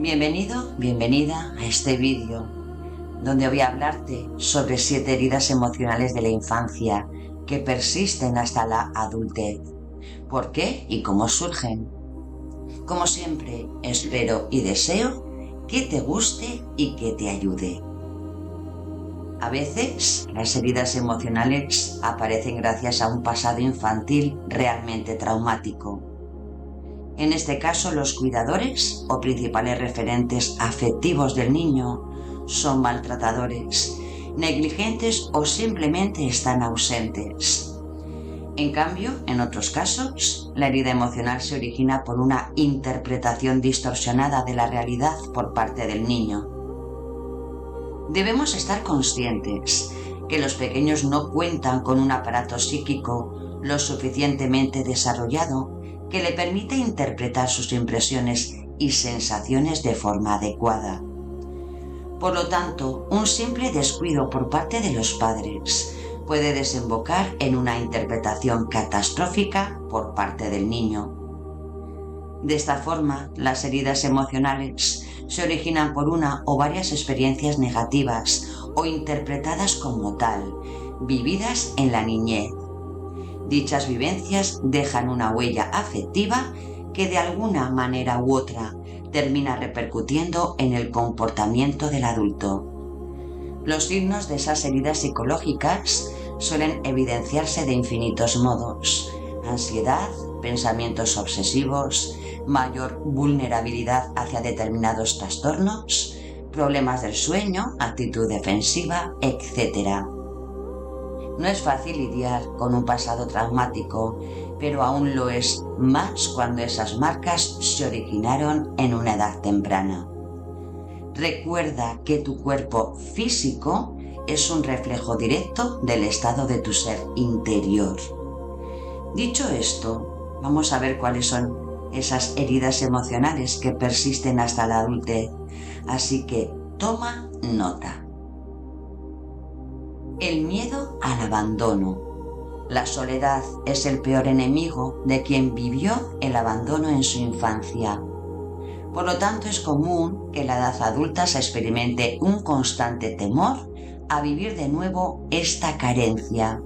Bienvenido, bienvenida a este vídeo, donde voy a hablarte sobre 7 heridas emocionales de la infancia que persisten hasta la adultez. ¿Por qué y cómo surgen? Como siempre, espero y deseo que te guste y que te ayude. A veces, las heridas emocionales aparecen gracias a un pasado infantil realmente traumático. En este caso, los cuidadores o principales referentes afectivos del niño son maltratadores, negligentes o simplemente están ausentes. En cambio, en otros casos, la herida emocional se origina por una interpretación distorsionada de la realidad por parte del niño. Debemos estar conscientes que los pequeños no cuentan con un aparato psíquico lo suficientemente desarrollado que le permite interpretar sus impresiones y sensaciones de forma adecuada. Por lo tanto, un simple descuido por parte de los padres puede desembocar en una interpretación catastrófica por parte del niño. De esta forma, las heridas emocionales se originan por una o varias experiencias negativas o interpretadas como tal, vividas en la niñez. Dichas vivencias dejan una huella afectiva que de alguna manera u otra termina repercutiendo en el comportamiento del adulto. Los signos de esas heridas psicológicas suelen evidenciarse de infinitos modos: ansiedad, pensamientos obsesivos, mayor vulnerabilidad hacia determinados trastornos, problemas del sueño, actitud defensiva, etc. No es fácil lidiar con un pasado traumático, pero aún lo es más cuando esas marcas se originaron en una edad temprana. Recuerda que tu cuerpo físico es un reflejo directo del estado de tu ser interior. Dicho esto, vamos a ver cuáles son esas heridas emocionales que persisten hasta la adultez, así que toma nota. El miedo al abandono. La soledad es el peor enemigo de quien vivió el abandono en su infancia. Por lo tanto, es común que en la edad adulta se experimente un constante temor a vivir de nuevo esta carencia.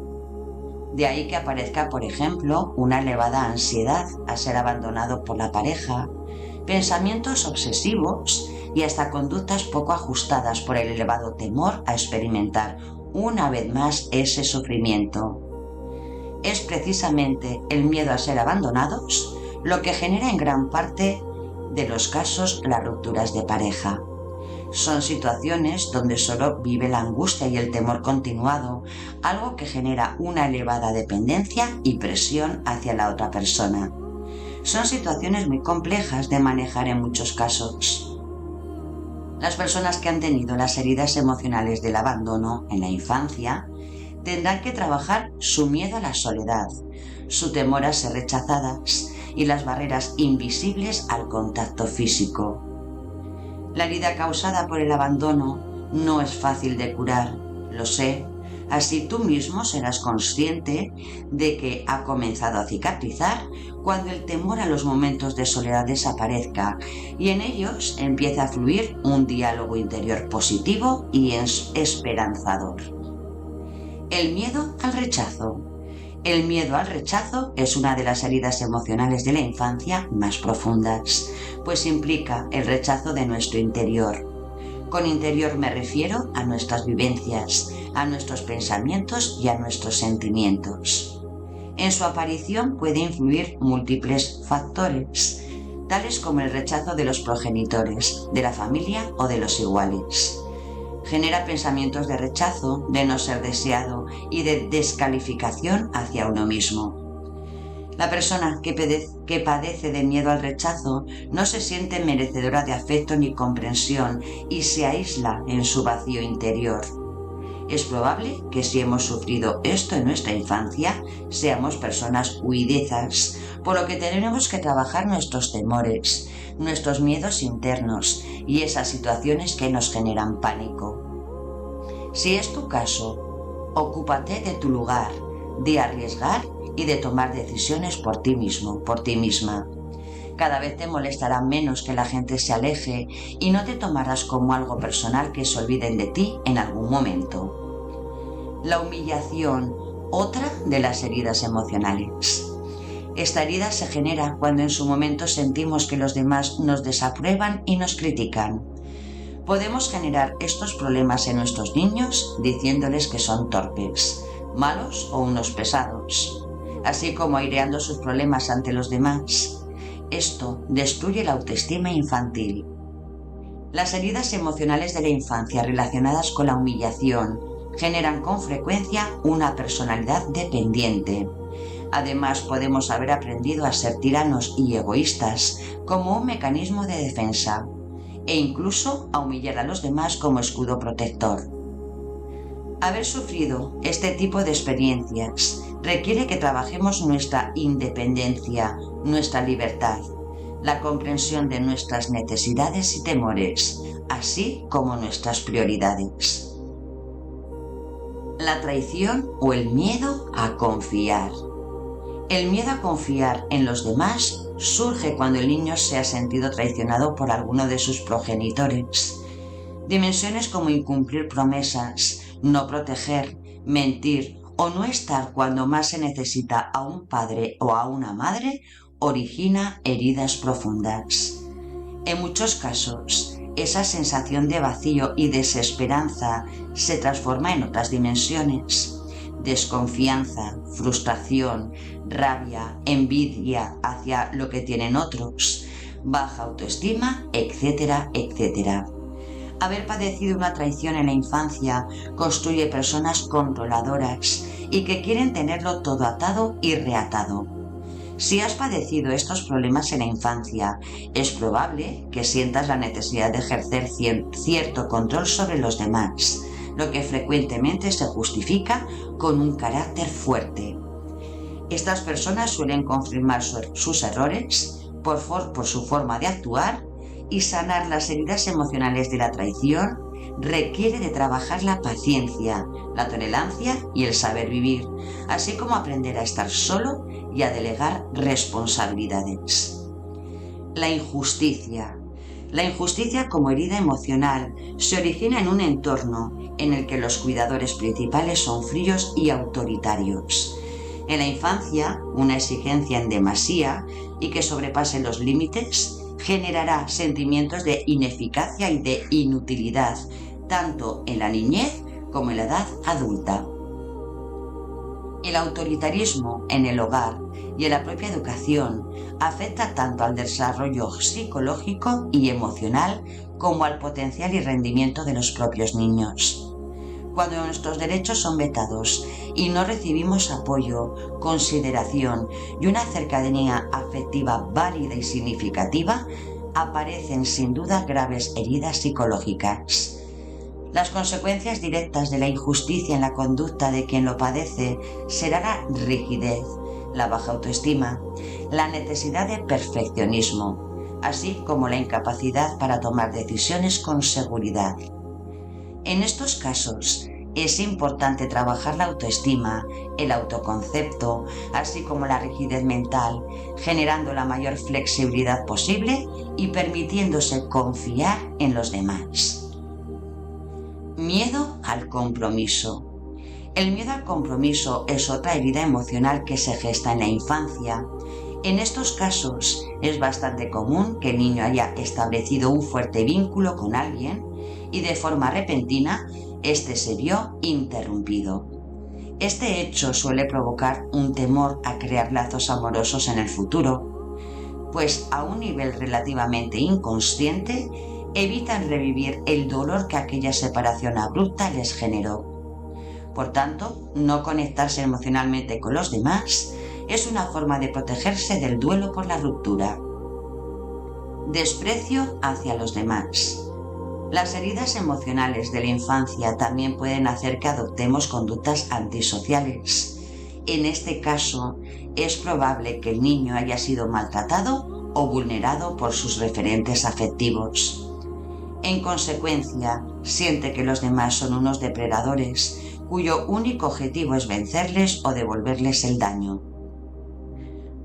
De ahí que aparezca, por ejemplo, una elevada ansiedad a ser abandonado por la pareja, pensamientos obsesivos y hasta conductas poco ajustadas por el elevado temor a experimentar una vez más ese sufrimiento. Es precisamente el miedo a ser abandonados lo que genera en gran parte de los casos las rupturas de pareja. Son situaciones donde solo vive la angustia y el temor continuado, algo que genera una elevada dependencia y presión hacia la otra persona. Son situaciones muy complejas de manejar en muchos casos. Las personas que han tenido las heridas emocionales del abandono en la infancia tendrán que trabajar su miedo a la soledad, su temor a ser rechazadas y las barreras invisibles al contacto físico. La herida causada por el abandono no es fácil de curar, lo sé, así tú mismo serás consciente de que ha comenzado a cicatrizar cuando el temor a los momentos de soledad desaparezca y en ellos empieza a fluir un diálogo interior positivo y esperanzador. El miedo al rechazo. El miedo al rechazo es una de las heridas emocionales de la infancia más profundas, pues implica el rechazo de nuestro interior. Con interior me refiero a nuestras vivencias, a nuestros pensamientos y a nuestros sentimientos. En su aparición puede influir múltiples factores, tales como el rechazo de los progenitores, de la familia o de los iguales. Genera pensamientos de rechazo, de no ser deseado y de descalificación hacia uno mismo. La persona que padece de miedo al rechazo no se siente merecedora de afecto ni comprensión y se aísla en su vacío interior. Es probable que si hemos sufrido esto en nuestra infancia, seamos personas huidizas, por lo que tenemos que trabajar nuestros temores, nuestros miedos internos y esas situaciones que nos generan pánico. Si es tu caso, ocúpate de tu lugar, de arriesgar y de tomar decisiones por ti mismo, por ti misma. Cada vez te molestará menos que la gente se aleje y no te tomarás como algo personal que se olviden de ti en algún momento. La humillación, otra de las heridas emocionales. Esta herida se genera cuando en su momento sentimos que los demás nos desaprueban y nos critican. Podemos generar estos problemas en nuestros niños diciéndoles que son torpes, malos o unos pesados, así como aireando sus problemas ante los demás. Esto destruye la autoestima infantil. Las heridas emocionales de la infancia relacionadas con la humillación generan con frecuencia una personalidad dependiente. Además, podemos haber aprendido a ser tiranos y egoístas como un mecanismo de defensa, e incluso a humillar a los demás como escudo protector. Haber sufrido este tipo de experiencias requiere que trabajemos nuestra independencia, nuestra libertad, la comprensión de nuestras necesidades y temores, así como nuestras prioridades. La traición o el miedo a confiar. El miedo a confiar en los demás surge cuando el niño se ha sentido traicionado por alguno de sus progenitores. Dimensiones como incumplir promesas, no proteger, mentir o no estar cuando más se necesita a un padre o a una madre origina heridas profundas. En muchos casos, esa sensación de vacío y desesperanza se transforma en otras dimensiones. Desconfianza, frustración, rabia, envidia hacia lo que tienen otros, baja autoestima, etcétera, etcétera. Haber padecido una traición en la infancia construye personas controladoras y que quieren tenerlo todo atado y reatado. Si has padecido estos problemas en la infancia, es probable que sientas la necesidad de ejercer cierto control sobre los demás, lo que frecuentemente se justifica con un carácter fuerte. Estas personas suelen confirmar sus errores por su forma de actuar, y sanar las heridas emocionales de la traición requiere de trabajar la paciencia, la tolerancia y el saber vivir, así como aprender a estar solo y a delegar responsabilidades. La injusticia. La injusticia como herida emocional se origina en un entorno en el que los cuidadores principales son fríos y autoritarios. En la infancia, una exigencia en demasía y que sobrepase los límites generará sentimientos de ineficacia y de inutilidad, tanto en la niñez como en la edad adulta. El autoritarismo en el hogar y en la propia educación afecta tanto al desarrollo psicológico y emocional como al potencial y rendimiento de los propios niños. Cuando nuestros derechos son vetados y no recibimos apoyo, consideración y una cercanía afectiva válida y significativa, aparecen sin duda graves heridas psicológicas. Las consecuencias directas de la injusticia en la conducta de quien lo padece será la rigidez, la baja autoestima, la necesidad de perfeccionismo, así como la incapacidad para tomar decisiones con seguridad. En estos casos, es importante trabajar la autoestima, el autoconcepto, así como la rigidez mental, generando la mayor flexibilidad posible y permitiéndose confiar en los demás. Miedo al compromiso. El miedo al compromiso es otra herida emocional que se gesta en la infancia. En estos casos, es bastante común que el niño haya establecido un fuerte vínculo con alguien y de forma repentina, este se vio interrumpido. Este hecho suele provocar un temor a crear lazos amorosos en el futuro, pues a un nivel relativamente inconsciente evitan revivir el dolor que aquella separación abrupta les generó. Por tanto, no conectarse emocionalmente con los demás es una forma de protegerse del duelo por la ruptura. Desprecio hacia los demás. Las heridas emocionales de la infancia también pueden hacer que adoptemos conductas antisociales. En este caso, es probable que el niño haya sido maltratado o vulnerado por sus referentes afectivos. En consecuencia, siente que los demás son unos depredadores cuyo único objetivo es vencerles o devolverles el daño.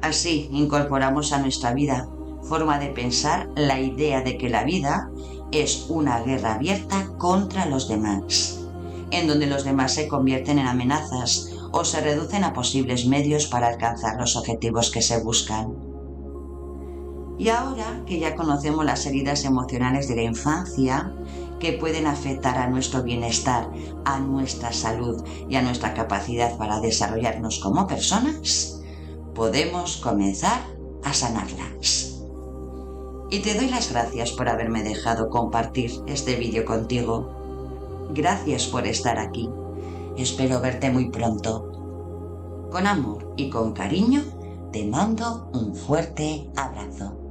Así incorporamos a nuestra vida forma de pensar la idea de que la vida es una guerra abierta contra los demás, en donde los demás se convierten en amenazas o se reducen a posibles medios para alcanzar los objetivos que se buscan. Y ahora que ya conocemos las heridas emocionales de la infancia, que pueden afectar a nuestro bienestar, a nuestra salud y a nuestra capacidad para desarrollarnos como personas, podemos comenzar a sanarlas. Y te doy las gracias por haberme dejado compartir este vídeo contigo. Gracias por estar aquí. Espero verte muy pronto. Con amor y con cariño, te mando un fuerte abrazo.